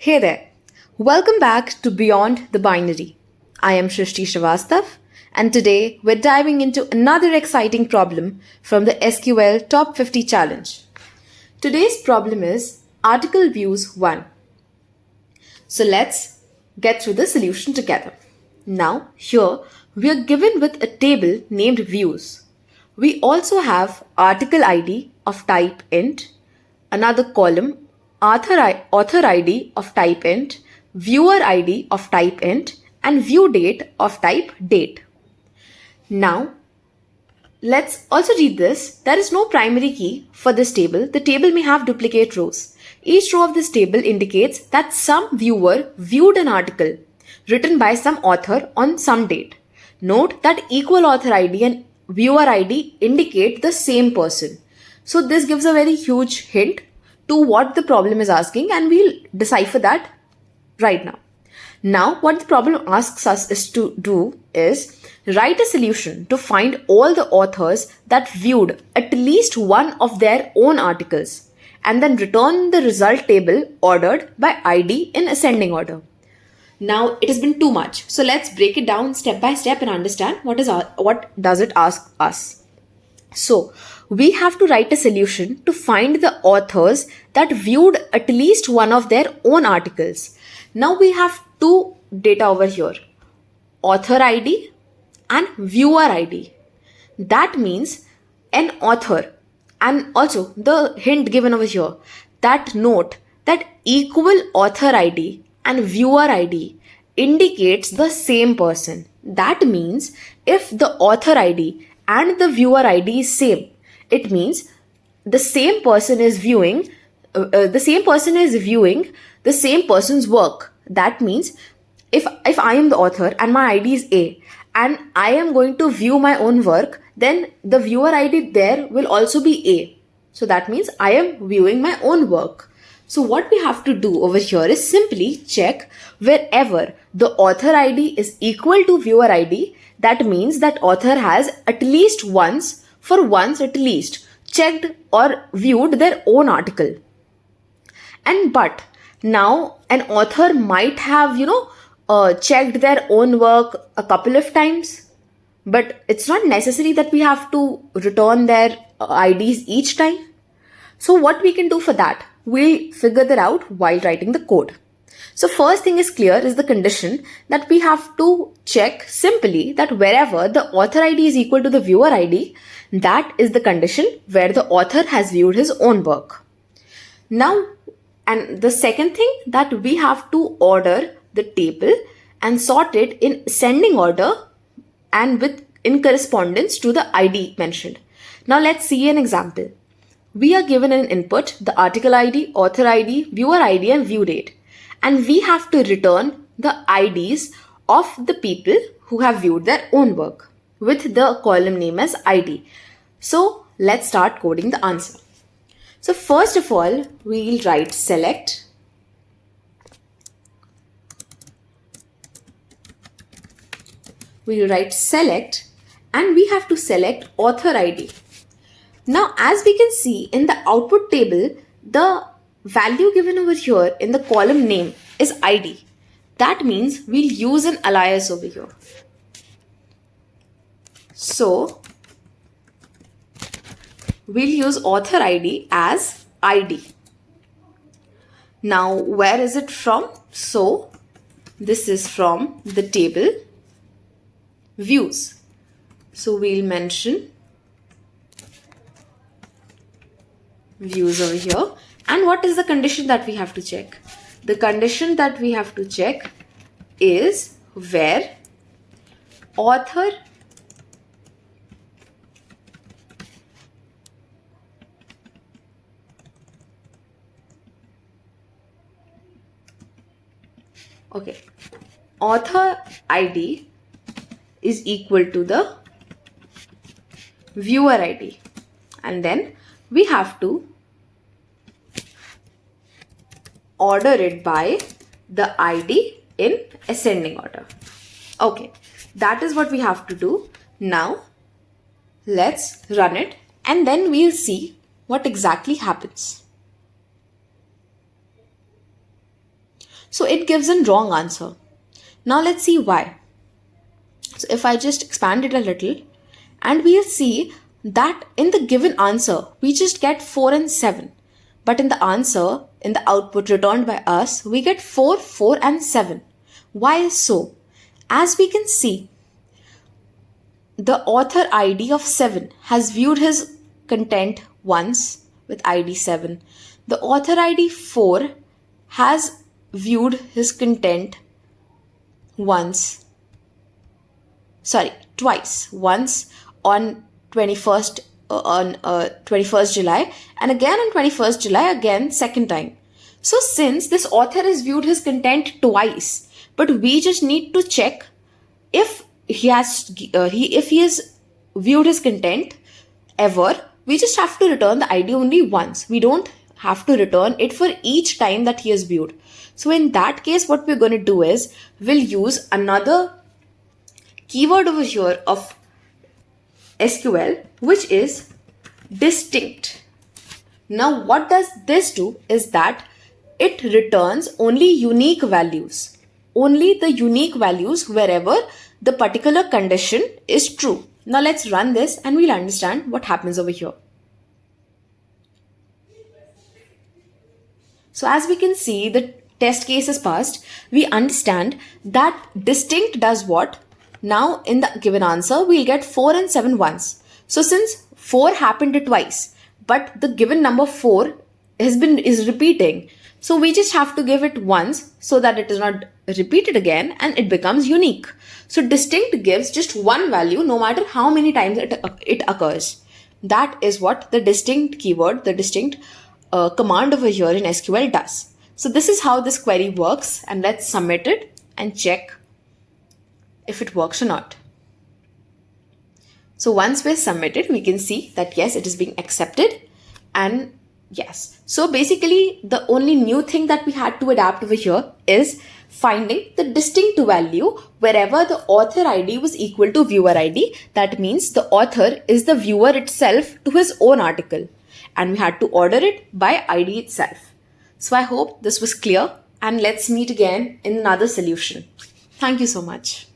Hey there. Welcome back to Beyond the Binary. I am Srishti Srivastava, and today we're diving into another exciting problem from the SQL Top 50 Challenge. Today's problem is Article Views 1. So let's get through the solution together. Now, here we are given with a table named Views. We also have article ID of type int, another column author ID of type int, viewer ID of type int, and view date of type date. Now, let's also read this. There is no primary key for this table. The table may have duplicate rows. Each row of this table indicates that some viewer viewed an article written by some author on some date. Note that equal author ID and viewer ID indicate the same person. So this gives a very huge hint to what the problem is asking, and we'll decipher that right now. Now, what the problem asks us is to do is write a solution to find all the authors that viewed at least one of their own articles and then return the result table ordered by ID in ascending order. Now, it has been too much. So let's break it down step by step and understand what does it ask us. So, we have to write a solution to find the authors that viewed at least one of their own articles. Now we have two data over here, author ID and viewer ID. That means an author, and also the hint given over here, that note that equal author ID and viewer ID indicates the same person. That means if the author ID and the viewer ID is same, it means the same person is viewing the same person's work. That means if I am the author and my ID is A and I am going to view my own work, then the viewer ID there will also be A. So that means I am viewing my own work. So what we have to do over here is simply check wherever the author ID is equal to viewer ID. That means that author has at least once at least checked or viewed their own article. But now an author might have, checked their own work a couple of times, but it's not necessary that we have to return their IDs each time. So what we can do for that, we'll figure that out while writing the code. So first thing is clear is the condition that we have to check simply that wherever the author ID is equal to the viewer ID, that is the condition where the author has viewed his own work. Now, and the second thing that we have to order the table and sort it in ascending order and in correspondence to the ID mentioned. Now let's see an example. We are given an input, the article ID, author ID, viewer ID and view date. And we have to return the IDs of the people who have viewed their own work with the column name as ID. So let's start coding the answer. So first of all, we'll write select. We'll write select and we have to select author ID. Now, as we can see in the output table, the value given over here in the column name is ID. That means we'll use an alias over here. So, we'll use author ID as ID. Now, where is it from? So, this is from the table views. So, we'll mention views over here. And what is the condition that we have to check? The condition that we have to check is where author author ID is equal to the viewer ID, and then we have to order it by the ID in ascending order. Okay, that is what we have to do. Now let's run it and then we'll see what exactly happens. So it gives a wrong answer. Now let's see why. So if I just expand it a little, and we'll see that in the given answer, we just get 4 and 7. But in the answer, in the output returned by us, we get 4, 4 and 7. Why is so? As we can see, the author ID of 7 has viewed his content once with ID 7. The author ID 4 has viewed his content twice. Once on 21st July, and again on 21st July, again second time. So since this author has viewed his content twice, but we just need to check if he has viewed his content ever, we just have to return the ID only once. We don't have to return it for each time that he has viewed. So in that case, what we're going to do is we'll use another keyword over here of SQL, which is distinct. Now what does this do is that it returns only unique values. Only the unique values wherever the particular condition is true. Now let's run this and we'll understand what happens over here. So as we can see, the test case is passed. We understand that distinct does what? Now in the given answer, we'll get 4 and 7 once. So since 4 happened twice, but the given number 4 is repeating. So we just have to give it once so that it is not repeated again and it becomes unique. So distinct gives just one value no matter how many times it occurs. That is what the distinct keyword, the distinct command over here in SQL does. So this is how this query works, and let's submit it and check if it works or not. So once we're submitted, we can see that yes, it is being accepted, and yes. So basically the only new thing that we had to adapt over here is finding the distinct value wherever the author ID was equal to viewer ID. That means the author is the viewer itself to his own article, and we had to order it by ID itself. So I hope this was clear, and let's meet again in another solution. Thank you so much.